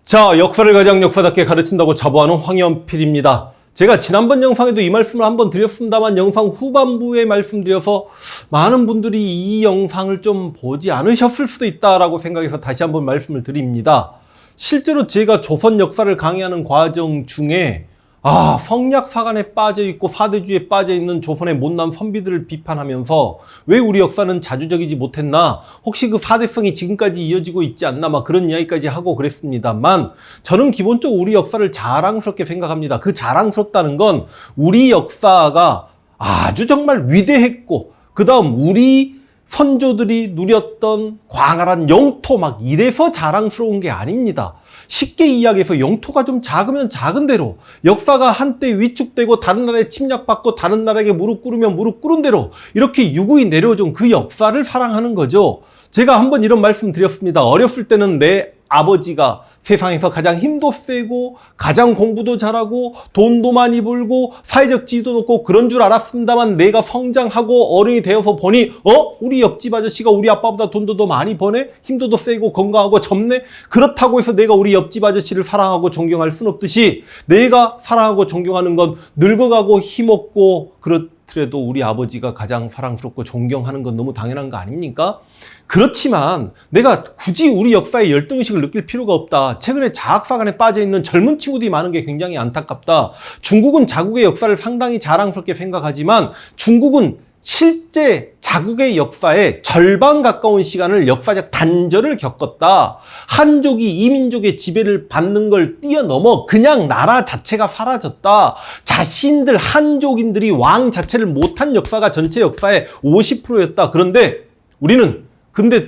자, 역사를 가장 역사답게 가르친다고 자부하는 황연필입니다. 제가 지난번 영상에도 이 말씀을 한번 드렸습니다만 영상 후반부에 말씀드려서 많은 분들이 이 영상을 좀 보지 않으셨을 수도 있다라고 생각해서 다시 한번 말씀을 드립니다. 실제로 제가 조선 역사를 강의하는 과정 중에 성약사관에 빠져있고 사대주의에 빠져있는 조선의 못난 선비들을 비판하면서 왜 우리 역사는 자주적이지 못했나, 혹시 그 사대성이 지금까지 이어지고 있지 않나, 막 그런 이야기까지 하고 그랬습니다만, 저는 기본적으로 우리 역사를 자랑스럽게 생각합니다. 그 자랑스럽다는 건 우리 역사가 아주 정말 위대했고, 그 다음 우리 선조들이 누렸던 광활한 영토 막 이래서 자랑스러운 게 아닙니다. 쉽게 이야기해서 영토가 좀 작으면 작은 대로, 역사가 한때 위축되고 다른 나라에 침략받고 다른 나라에게 무릎 꿇으면 무릎 꿇은 대로 이렇게 유구히 내려준 그 역사를 사랑하는 거죠. 제가 한번 이런 말씀 드렸습니다. 어렸을 때는 내 아버지가 세상에서 가장 힘도 세고 가장 공부도 잘하고 돈도 많이 벌고 사회적 지위도 높고 그런 줄 알았습니다만, 내가 성장하고 어른이 되어서 보니 우리 옆집 아저씨가 우리 아빠보다 돈도 더 많이 버네, 힘도 더 세고 건강하고 젊네. 그렇다고 해서 내가 우리 옆집 아저씨를 사랑하고 존경할 순 없듯이, 내가 사랑하고 존경하는 건 늙어가고 힘없고 그렇더라도 우리 아버지가 가장 사랑스럽고 존경하는 건 너무 당연한 거 아닙니까? 그렇지만 내가 굳이 우리 역사의 열등의식을 느낄 필요가 없다. 최근에 자학사관에 빠져있는 젊은 친구들이 많은 게 굉장히 안타깝다. 중국은 자국의 역사를 상당히 자랑스럽게 생각하지만 중국은 실제 자국의 역사의 절반 가까운 시간을 역사적 단절을 겪었다. 한족이 이민족의 지배를 받는 걸 뛰어넘어 그냥 나라 자체가 사라졌다. 자신들 한족인들이 왕 자체를 못한 역사가 전체 역사의 50%였다. 그런데 우리는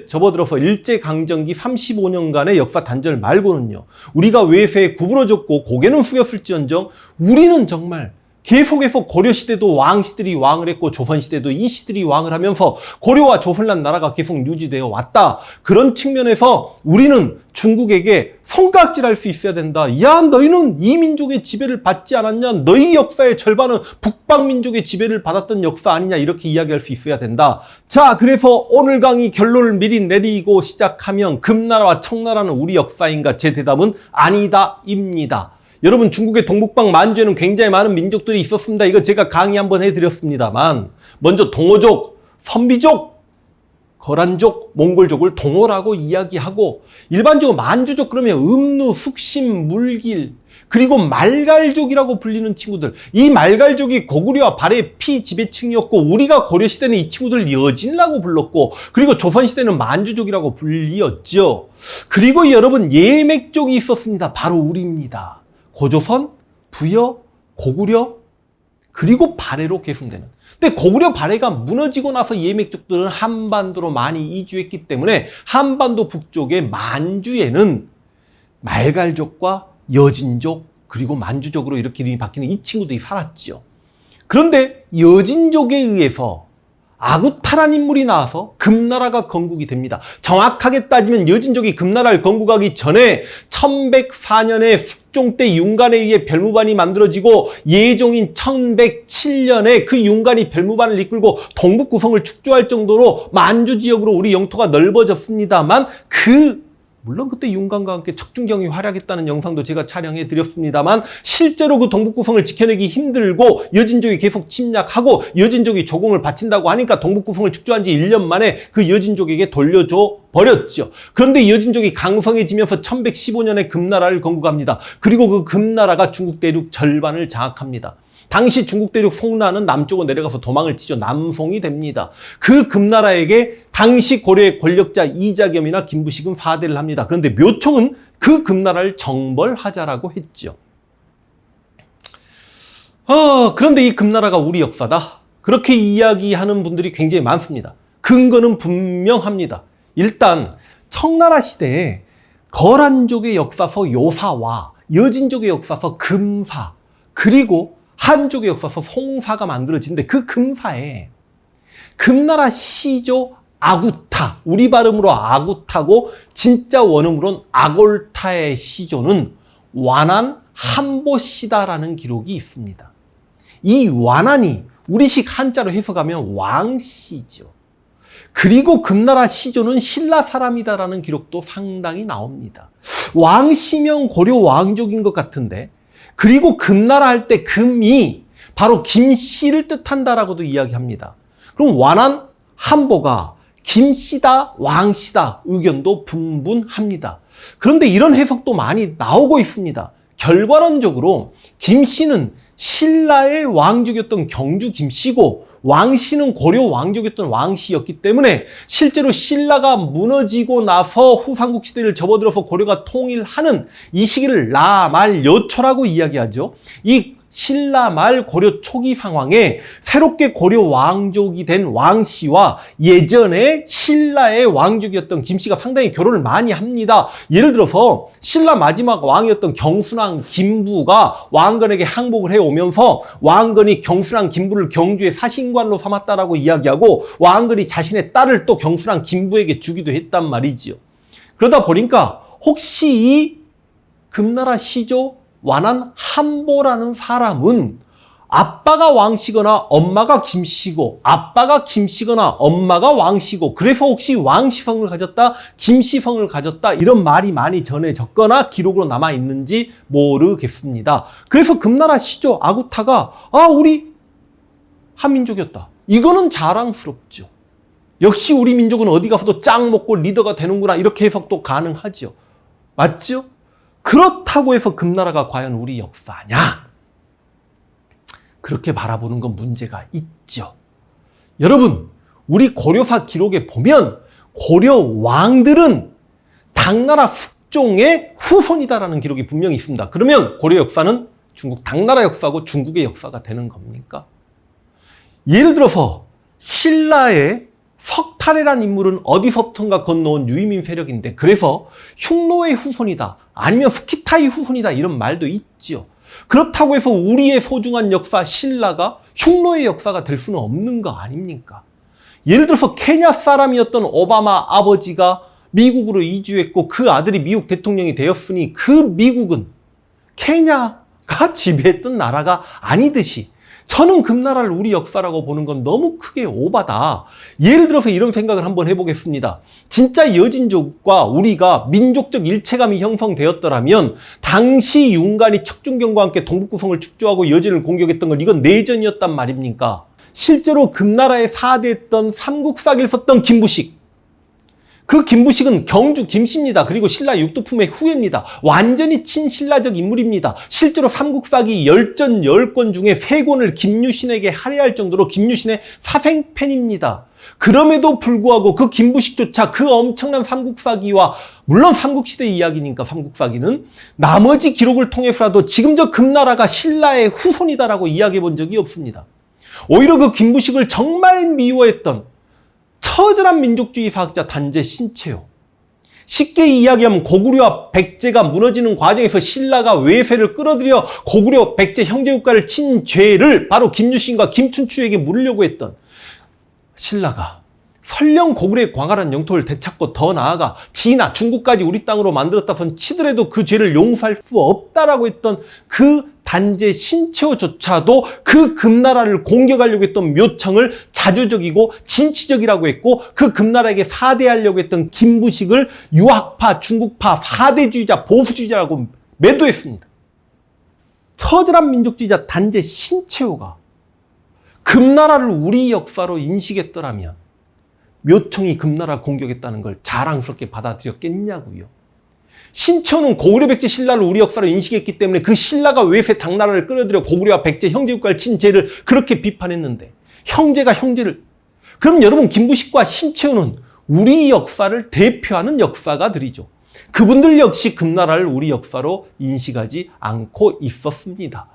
접어들어서 일제강점기 35년간의 역사 단절 말고는요, 우리가 외세에 구부러졌고 고개는 숙였을지언정 우리는 정말 계속해서 고려시대도 왕시들이 왕을 했고 조선시대도 이시들이 왕을 하면서 고려와 조선란 나라가 계속 유지되어 왔다. 그런 측면에서 우리는 중국에게 손가락질할 수 있어야 된다. 야, 너희는 이 민족의 지배를 받지 않았냐? 너희 역사의 절반은 북방민족의 지배를 받았던 역사 아니냐? 이렇게 이야기할 수 있어야 된다. 자, 그래서 오늘 강의 결론을 미리 내리고 시작하면 금나라와 청나라는 우리 역사인가? 제 대답은 아니다입니다. 여러분, 중국의 동북방 만주에는 굉장히 많은 민족들이 있었습니다. 이거 제가 강의 한번 해드렸습니다만, 먼저 동호족, 선비족, 거란족, 몽골족을 동호라고 이야기하고, 일반적으로 만주족 그러면 음루, 숙심, 물길, 그리고 말갈족이라고 불리는 친구들, 이 말갈족이 고구려와 발해 피지배층이었고, 우리가 고려시대는 이 친구들 여진이라고 불렀고, 그리고 조선시대는 만주족이라고 불리었죠. 그리고 여러분, 예맥족이 있었습니다. 바로 우리입니다. 고조선, 부여, 고구려, 그리고 발해로 계승되는. 근데 고구려 발해가 무너지고 나서 예맥족들은 한반도로 많이 이주했기 때문에 한반도 북쪽의 만주에는 말갈족과 여진족, 그리고 만주족으로 이렇게 이름이 바뀌는 이 친구들이 살았죠. 그런데 여진족에 의해서 아구타라는 인물이 나와서 금나라가 건국이 됩니다. 정확하게 따지면 여진족이 금나라를 건국하기 전에 1104년에 숙종 때 윤관에 의해 별무반이 만들어지고, 예종인 1107년에 그 윤관이 별무반을 이끌고 동북구성을 축조할 정도로 만주 지역으로 우리 영토가 넓어졌습니다만, 물론 그때 윤관과 함께 척준경이 활약했다는 영상도 제가 촬영해 드렸습니다만, 실제로 그 동북구성을 지켜내기 힘들고 여진족이 계속 침략하고 여진족이 조공을 바친다고 하니까 동북구성을 축조한 지 1년 만에 그 여진족에게 돌려줘 버렸죠. 그런데 여진족이 강성해지면서 1115년에 금나라를 건국합니다. 그리고 그 금나라가 중국 대륙 절반을 장악합니다. 당시 중국 대륙 송나는 남쪽으로 내려가서 도망을 치죠. 남송이 됩니다. 그 금나라에게 당시 고려의 권력자 이자겸이나 김부식은 사대를 합니다. 그런데 묘총은 그 금나라를 정벌하자라고 했죠. 그런데 이 금나라가 우리 역사다, 그렇게 이야기하는 분들이 굉장히 많습니다. 근거는 분명합니다. 일단 청나라 시대에 거란족의 역사서 요사와 여진족의 역사서 금사, 그리고 한족의 역사서 송사가 만들어지는데, 그 금사에 금나라 시조 아구타, 우리 발음으로 아구타고 진짜 원음으로는 아골타의 시조는 완안 한보시다라는 기록이 있습니다. 이 완안이 우리식 한자로 해석하면 왕시죠. 그리고 금나라 시조는 신라 사람이다라는 기록도 상당히 나옵니다. 왕씨면 고려 왕족인 것 같은데, 그리고 금나라 할 때 금이 바로 김씨를 뜻한다라고도 이야기합니다. 그럼 완한 한보가 김씨다, 왕씨다 의견도 분분합니다. 그런데 이런 해석도 많이 나오고 있습니다. 결과론적으로 김씨는 신라의 왕족이었던 경주 김씨고 왕씨는 고려 왕족이었던 왕씨였기 때문에 실제로 신라가 무너지고 나서 후삼국 시대를 접어들어서 고려가 통일하는 이 시기를 라말여초라고 이야기하죠. 이 신라 말 고려 초기 상황에 새롭게 고려 왕족이 된 왕씨와 예전에 신라의 왕족이었던 김씨가 상당히 결혼을 많이 합니다. 예를 들어서 신라 마지막 왕이었던 경순왕 김부가 왕건에게 항복을 해오면서 왕건이 경순왕 김부를 경주의 사신관로 삼았다라고 이야기하고 왕건이 자신의 딸을 또 경순왕 김부에게 주기도 했단 말이지요. 그러다 보니까 혹시 이 금나라 시조 완한 한보라는 사람은 아빠가 왕씨거나 엄마가 김씨고 아빠가 김씨거나 엄마가 왕씨고 그래서 혹시 왕씨성을 가졌다 김씨성을 가졌다 이런 말이 많이 전해졌거나 기록으로 남아있는지 모르겠습니다. 그래서 금나라 시조 아구타가 우리 한민족이었다. 이거는 자랑스럽죠. 역시 우리 민족은 어디 가서도 짱 먹고 리더가 되는구나 이렇게 해석도 가능하죠. 맞죠? 그렇다고 해서 금나라가 과연 우리 역사냐? 그렇게 바라보는 건 문제가 있죠. 여러분, 우리 고려사 기록에 보면 고려 왕들은 당나라 숙종의 후손이다라는 기록이 분명히 있습니다. 그러면 고려 역사는 중국 당나라 역사고 중국의 역사가 되는 겁니까? 예를 들어서 신라의 석탈이라는 인물은 어디서부턴가 건너온 유이민 세력인데 그래서 흉노의 후손이다 아니면 스키타의 후손이다 이런 말도 있죠. 그렇다고 해서 우리의 소중한 역사 신라가 흉노의 역사가 될 수는 없는 거 아닙니까? 예를 들어서 케냐 사람이었던 오바마 아버지가 미국으로 이주했고 그 아들이 미국 대통령이 되었으니 그 미국은 케냐가 지배했던 나라가 아니듯이 저는 금나라를 우리 역사라고 보는 건 너무 크게 오바다. 예를 들어서 이런 생각을 한번 해보겠습니다. 진짜 여진족과 우리가 민족적 일체감이 형성되었더라면 당시 윤관이 척준경과 함께 동북구성을 축조하고 여진을 공격했던 건 이건 내전이었단 말입니까? 실제로 금나라의 4대였던 삼국사기를 썼던 김부식. 그 김부식은 경주 김씨입니다. 그리고 신라 육두품의 후예입니다. 완전히 친신라적 인물입니다. 실제로 삼국사기 10전 10권 중에 3권을 김유신에게 할애할 정도로 김유신의 사생팬입니다. 그럼에도 불구하고 그 김부식조차 그 엄청난 삼국사기와 물론 삼국시대 이야기니까 삼국사기는 나머지 기록을 통해서라도 지금 저 금나라가 신라의 후손이다라고 이야기해 본 적이 없습니다. 오히려 그 김부식을 정말 미워했던 처절한 민족주의 사학자 단재 신채호. 쉽게 이야기하면 고구려와 백제가 무너지는 과정에서 신라가 외세를 끌어들여 고구려 백제 형제국가를 친 죄를 바로 김유신과 김춘추에게 물으려고 했던 신라가 설령 고구려의 광활한 영토를 되찾고 더 나아가 진화 중국까지 우리 땅으로 만들었다선 치더라도 그 죄를 용서할 수 없다라고 했던 그 단재 신채호조차도 그 금나라를 공격하려고 했던 묘청을 자주적이고 진취적이라고 했고 그 금나라에게 사대하려고 했던 김부식을 유학파, 중국파, 사대주의자, 보수주의자라고 매도했습니다. 처절한 민족주의자 단재 신채호가 금나라를 우리 역사로 인식했더라면 묘청이 금나라 공격했다는 걸 자랑스럽게 받아들였겠냐고요. 신채호는 고구려 백제 신라를 우리 역사로 인식했기 때문에 그 신라가 외세 당나라를 끌어들여 고구려와 백제 형제국가를 친 죄를 그렇게 비판했는데 형제가 형제를 그럼 여러분 김부식과 신채호는 우리 역사를 대표하는 역사가들이죠. 그분들 역시 금나라를 우리 역사로 인식하지 않고 있었습니다.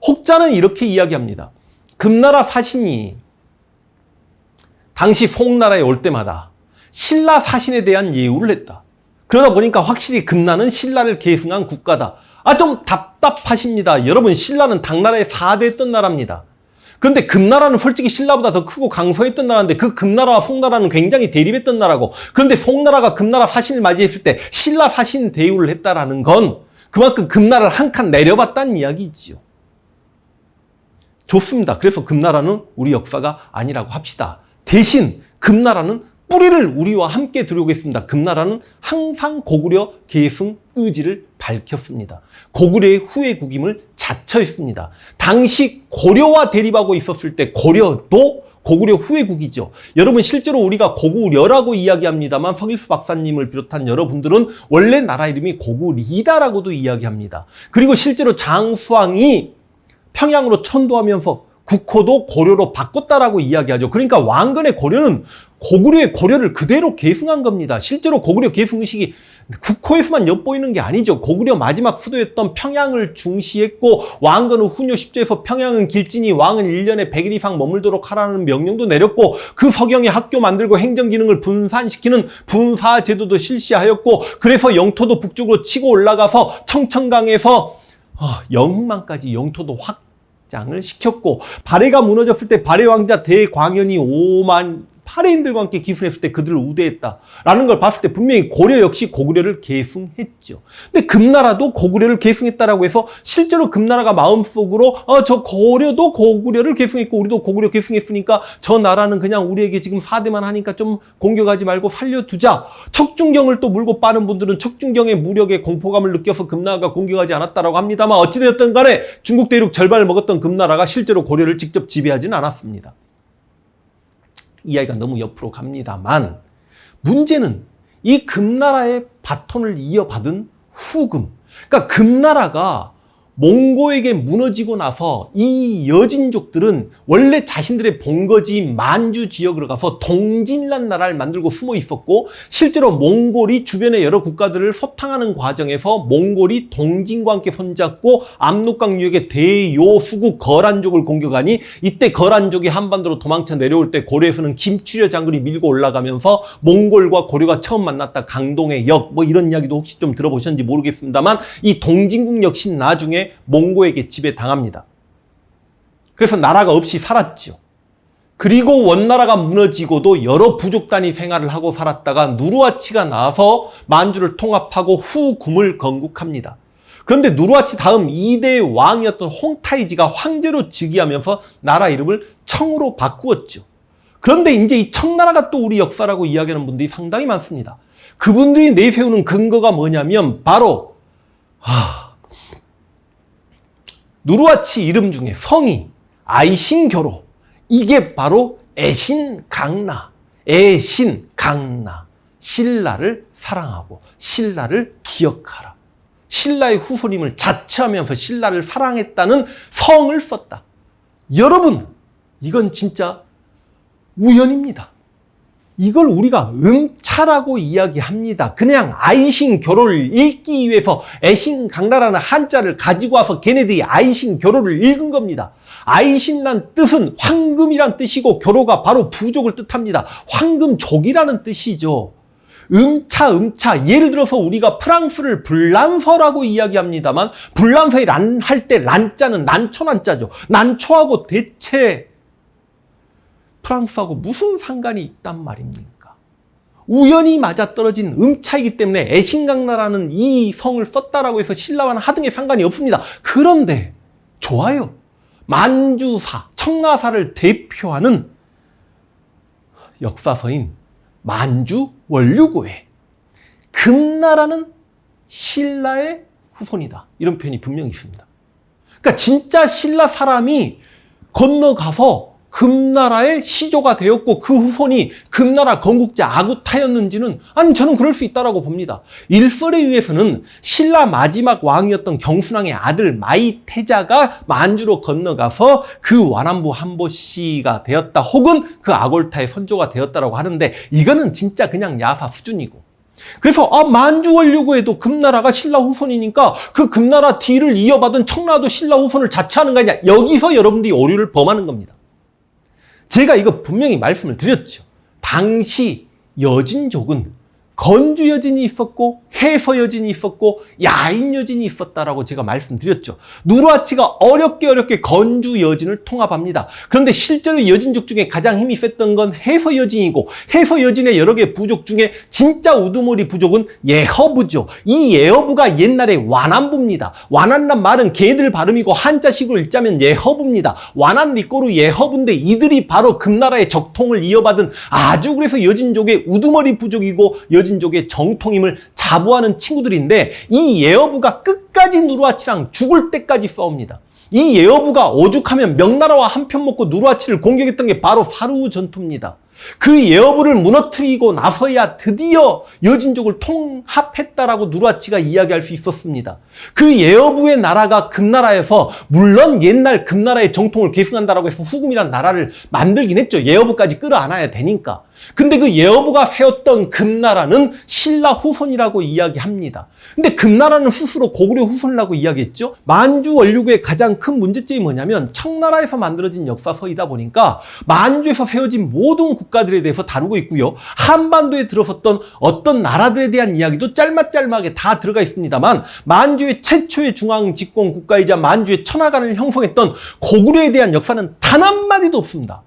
혹자는 이렇게 이야기합니다. 금나라 사신이 당시 송나라에 올 때마다 신라 사신에 대한 예우를 했다. 그러다 보니까 확실히 금나는 신라를 계승한 국가다. 좀 답답하십니다. 여러분 신라는 당나라의 4대였던 나라입니다. 그런데 금나라는 솔직히 신라보다 더 크고 강성했던 나라인데 그 금나라와 송나라는 굉장히 대립했던 나라고 그런데 송나라가 금나라 사신을 맞이했을 때 신라 사신 대우를 했다라는 건 그만큼 금나라를 한 칸 내려봤다는 이야기지요. 좋습니다. 그래서 금나라는 우리 역사가 아니라고 합시다. 대신 금나라는 뿌리를 우리와 함께 들여오겠습니다. 금나라는 항상 고구려 계승 의지를 밝혔습니다. 고구려의 후예국임을 자처했습니다. 당시 고려와 대립하고 있었을 때 고려도 고구려 후예국이죠. 여러분 실제로 우리가 고구려라고 이야기합니다만 서길수 박사님을 비롯한 여러분들은 원래 나라 이름이 고구리다라고도 이야기합니다. 그리고 실제로 장수왕이 평양으로 천도하면서 국호도 고려로 바꿨다라고 이야기하죠. 그러니까 왕건의 고려는 고구려의 고려를 그대로 계승한 겁니다. 실제로 고구려 계승 의식이 국호에서만 엿보이는 게 아니죠. 고구려 마지막 수도였던 평양을 중시했고 왕건은 훈요 10조에서 평양은 길지니 왕은 1년에 100일 이상 머물도록 하라는 명령도 내렸고 그 서경에 학교 만들고 행정기능을 분산시키는 분사 제도도 실시하였고 그래서 영토도 북쪽으로 치고 올라가서 청천강에서 영흥만까지 영토도 확장을 시켰고 발해가 무너졌을 때 발해 왕자 대광현이 5만 파레인들과 함께 기순했을 때 그들을 우대했다라는 걸 봤을 때 분명히 고려 역시 고구려를 계승했죠. 근데 금나라도 고구려를 계승했다라고 해서 실제로 금나라가 마음속으로 저 고려도 고구려를 계승했고 우리도 고구려 계승했으니까 저 나라는 그냥 우리에게 지금 4대만 하니까 좀 공격하지 말고 살려두자. 척준경을 또 물고 빠는 분들은 척준경의 무력에 공포감을 느껴서 금나라가 공격하지 않았다라고 합니다만 어찌되었든 간에 중국 대륙 절반을 먹었던 금나라가 실제로 고려를 직접 지배하지는 않았습니다. 이야기가 너무 옆으로 갑니다만 문제는 이 금나라의 바톤을 이어받은 후금. 그러니까 금나라가 몽고에게 무너지고 나서 이 여진족들은 원래 자신들의 본거지인 만주 지역으로 가서 동진이라는 나라를 만들고 숨어 있었고 실제로 몽골이 주변의 여러 국가들을 소탕하는 과정에서 몽골이 동진과 함께 손잡고 압록강 유역의 대요수국 거란족을 공격하니 이때 거란족이 한반도로 도망쳐 내려올 때 고려에서는 김추려 장군이 밀고 올라가면서 몽골과 고려가 처음 만났다 강동의 역 뭐 이런 이야기도 혹시 좀 들어보셨는지 모르겠습니다만 이 동진국 역시 나중에 몽고에게 지배당합니다. 그래서 나라가 없이 살았죠. 그리고 원나라가 무너지고도 여러 부족단이 생활을 하고 살았다가 누르하치가 나와서 만주를 통합하고 후금을 건국합니다. 그런데 누르하치 다음 2대 왕이었던 홍타이지가 황제로 즉위하면서 나라 이름을 청으로 바꾸었죠. 그런데 이제 이 청나라가 또 우리 역사라고 이야기하는 분들이 상당히 많습니다. 그분들이 내세우는 근거가 뭐냐면 바로 누르하치 이름 중에 성이 아이신교로 이게 바로 애신강나, 애신강나. 신라를 사랑하고 신라를 기억하라. 신라의 후손임을 자처하면서 신라를 사랑했다는 성을 썼다. 여러분, 이건 진짜 우연입니다. 이걸 우리가 음차라고 이야기합니다. 그냥 아이신교로를 읽기 위해서 애신강나라는 한자를 가지고 와서 걔네들이 아이신교로를 읽은 겁니다. 아이신란 뜻은 황금이란 뜻이고 교로가 바로 부족을 뜻합니다. 황금족이라는 뜻이죠. 음차. 예를 들어서 우리가 프랑스를 불란서라고 이야기합니다만 불란서의 란 할 때 란자는 난초란자죠. 난초하고 대체 프랑스하고 무슨 상관이 있단 말입니까? 우연히 맞아떨어진 음차이기 때문에 애신강나라는 이 성을 썼다라고 해서 신라와는 하등의 상관이 없습니다. 그런데 좋아요. 만주사, 청나사를 대표하는 역사서인 만주 원류고에 금나라는 신라의 후손이다. 이런 표현이 분명히 있습니다. 그러니까 진짜 신라 사람이 건너가서 금나라의 시조가 되었고 그 후손이 금나라 건국자 아구타였는지는 아니 저는 그럴 수 있다라고 봅니다. 일설에 의해서는 신라 마지막 왕이었던 경순왕의 아들 마이태자가 만주로 건너가서 그 완안부 한보씨가 되었다 혹은 그 아골타의 선조가 되었다라고 하는데 이거는 진짜 그냥 야사 수준이고 그래서 만주 원류고에도 금나라가 신라 후손이니까 그 금나라 뒤를 이어받은 청나라도 신라 후손을 자처하는 거 아니냐. 여기서 여러분들이 오류를 범하는 겁니다. 제가 이거 분명히 말씀을 드렸죠. 당시 여진족은 건주 여진이 있었고 해서 여진이 있었고 야인 여진이 있었다라고 제가 말씀드렸죠. 누르하치가 어렵게 건주 여진을 통합합니다. 그런데 실제로 여진족 중에 가장 힘이 셌던 건 해서 여진이고 해서 여진의 여러 개 부족 중에 진짜 우두머리 부족은 예허부죠. 이 예허부가 옛날에 완안부입니다. 완안란 말은 걔들 발음이고 한자식으로 읽자면 예허부입니다. 완안 리꼬르 예허부인데 이들이 바로 금나라의 적통을 이어받은 아주 그래서 여진족의 우두머리 부족이고 여진족의 정통임을 자부하는 친구들인데 이 예어부가 끝까지 누르하치랑 죽을 때까지 싸웁니다. 이 예어부가 오죽하면 명나라와 한편 먹고 누르하치를 공격했던 게 바로 사루 전투입니다. 그 예어부를 무너뜨리고 나서야 드디어 여진족을 통합했다라고 누르하치가 이야기할 수 있었습니다. 그 예어부의 나라가 금나라에서 물론 옛날 금나라의 정통을 계승한다라고 해서 후금이란 나라를 만들긴 했죠. 예어부까지 끌어안아야 되니까. 근데 그 예어부가 세웠던 금나라는 신라 후손이라고 이야기합니다. 근데 금나라는 스스로 고구려 후손이라고 이야기했죠. 만주 원류구의 가장 큰 문제점이 뭐냐면 청나라에서 만들어진 역사서이다 보니까 만주에서 세워진 모든 국가들에 대해서 다루고 있고요. 한반도에 들어섰던 어떤 나라들에 대한 이야기도 짤막짤막하게 다 들어가 있습니다만 만주의 최초의 중앙 집권 국가이자 만주의 천하관을 형성했던 고구려에 대한 역사는 단 한마디도 없습니다.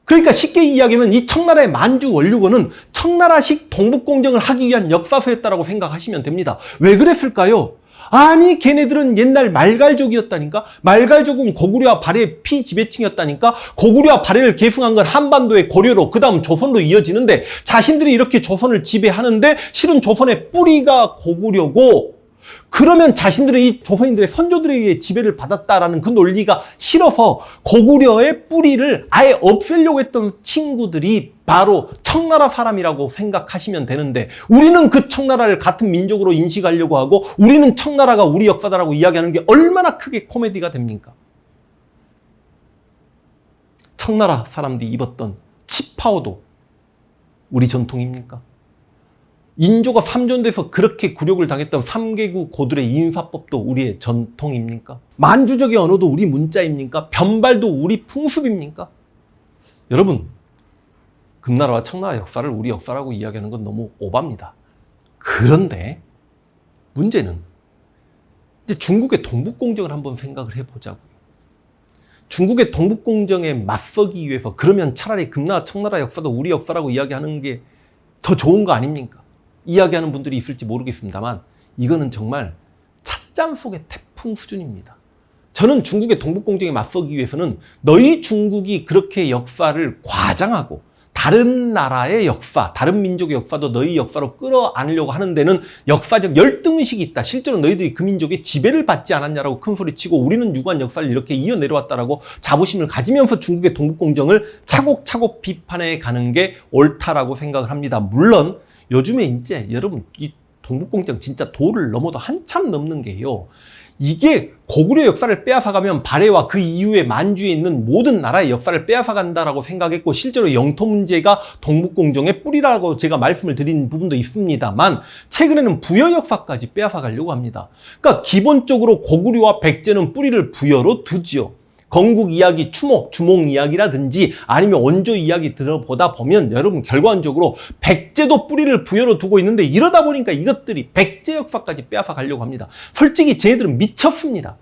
그러니까 쉽게 이야기하면 이 청나라의 만주 원류군은 청나라식 동북공정을 하기 위한 역사서였다라고 생각하시면 됩니다. 왜 그랬을까요? 아니 걔네들은 옛날 말갈족이었다니까. 말갈족은 고구려와 발해의 피지배층이었다니까. 고구려와 발해를 계승한 건 한반도의 고려로 그 다음 조선로 이어지는데 자신들이 이렇게 조선을 지배하는데 실은 조선의 뿌리가 고구려고 그러면 자신들의 이 조선인들의 선조들에 의해 지배를 받았다라는 그 논리가 싫어서 고구려의 뿌리를 아예 없애려고 했던 친구들이 바로 청나라 사람이라고 생각하시면 되는데 우리는 그 청나라를 같은 민족으로 인식하려고 하고 우리는 청나라가 우리 역사다라고 이야기하는 게 얼마나 크게 코미디가 됩니까? 청나라 사람들이 입었던 치파오도 우리 전통입니까? 인조가 삼전도에서 그렇게 굴욕을 당했던 3개국 고들의 인사법도 우리의 전통입니까? 만주적의 언어도 우리 문자입니까? 변발도 우리 풍습입니까? 여러분, 금나라와 청나라 역사를 우리 역사라고 이야기하는 건 너무 오바입니다. 그런데 문제는 이제 중국의 동북공정을 한번 생각을 해보자고요. 중국의 동북공정에 맞서기 위해서 그러면 차라리 금나라, 청나라 역사도 우리 역사라고 이야기하는 게 더 좋은 거 아닙니까? 이야기하는 분들이 있을지 모르겠습니다만 이거는 정말 찻잔 속의 태풍 수준입니다. 저는 중국의 동북공정에 맞서기 위해서는 너희 중국이 그렇게 역사를 과장하고 다른 나라의 역사, 다른 민족의 역사도 너희 역사로 끌어안으려고 하는 데는 역사적 열등의식이 있다. 실제로 너희들이 그 민족의 지배를 받지 않았냐라고 큰소리치고 우리는 유구한 역사를 이렇게 이어내려왔다라고 자부심을 가지면서 중국의 동북공정을 차곡차곡 비판해 가는 게 옳다라고 생각을 합니다. 물론 요즘에 이제 여러분 이 동북공정 진짜 도를 넘어도 한참 넘는 게요. 이게 고구려 역사를 빼앗아가면 발해와 그 이후에 만주에 있는 모든 나라의 역사를 빼앗아간다라고 생각했고 실제로 영토 문제가 동북공정의 뿌리라고 제가 말씀을 드린 부분도 있습니다만 최근에는 부여 역사까지 빼앗아가려고 합니다. 그러니까 기본적으로 고구려와 백제는 뿌리를 부여로 두지요. 건국 이야기, 주몽 이야기라든지 아니면 원조 이야기 들어보다 보면 여러분 결과적으로 백제도 뿌리를 부여로 두고 있는데 이러다 보니까 이것들이 백제 역사까지 빼앗아 가려고 합니다. 솔직히 쟤네들은 미쳤습니다.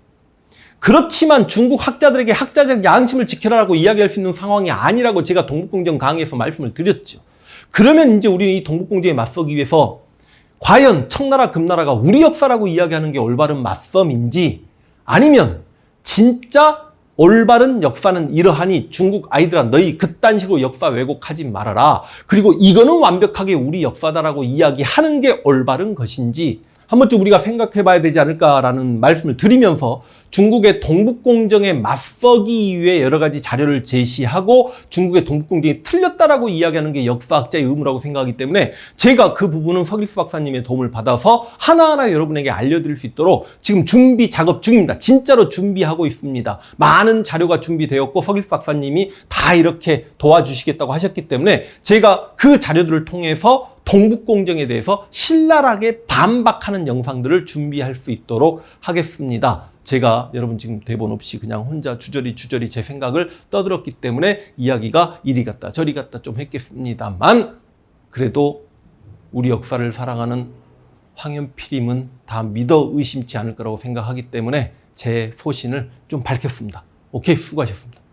그렇지만 중국 학자들에게 학자적 양심을 지켜라라고 이야기할 수 있는 상황이 아니라고 제가 동북공정 강의에서 말씀을 드렸죠. 그러면 이제 우리는 이 동북공정에 맞서기 위해서 과연 청나라, 금나라가 우리 역사라고 이야기하는 게 올바른 맞섬인지 아니면 진짜 올바른 역사는 이러하니 중국 아이들아 너희 그딴 식으로 역사 왜곡하지 말아라. 그리고 이거는 완벽하게 우리 역사다라고 이야기하는 게 올바른 것인지 한 번쯤 우리가 생각해 봐야 되지 않을까라는 말씀을 드리면서 중국의 동북공정에 맞서기 위해 여러 가지 자료를 제시하고 중국의 동북공정이 틀렸다라고 이야기하는 게 역사학자의 의무라고 생각하기 때문에 제가 그 부분은 서길수 박사님의 도움을 받아서 하나하나 여러분에게 알려드릴 수 있도록 지금 준비 작업 중입니다. 진짜로 준비하고 있습니다. 많은 자료가 준비되었고 서길수 박사님이 다 이렇게 도와주시겠다고 하셨기 때문에 제가 그 자료들을 통해서 동북공정에 대해서 신랄하게 반박하는 영상들을 준비할 수 있도록 하겠습니다. 제가 여러분 지금 대본 없이 그냥 혼자 주저리 제 생각을 떠들었기 때문에 이야기가 이리 갔다 저리 갔다 좀 했겠습니다만 그래도 우리 역사를 사랑하는 황현필임은 다 믿어 의심치 않을 거라고 생각하기 때문에 제 소신을 좀 밝혔습니다. 오케이, 수고하셨습니다.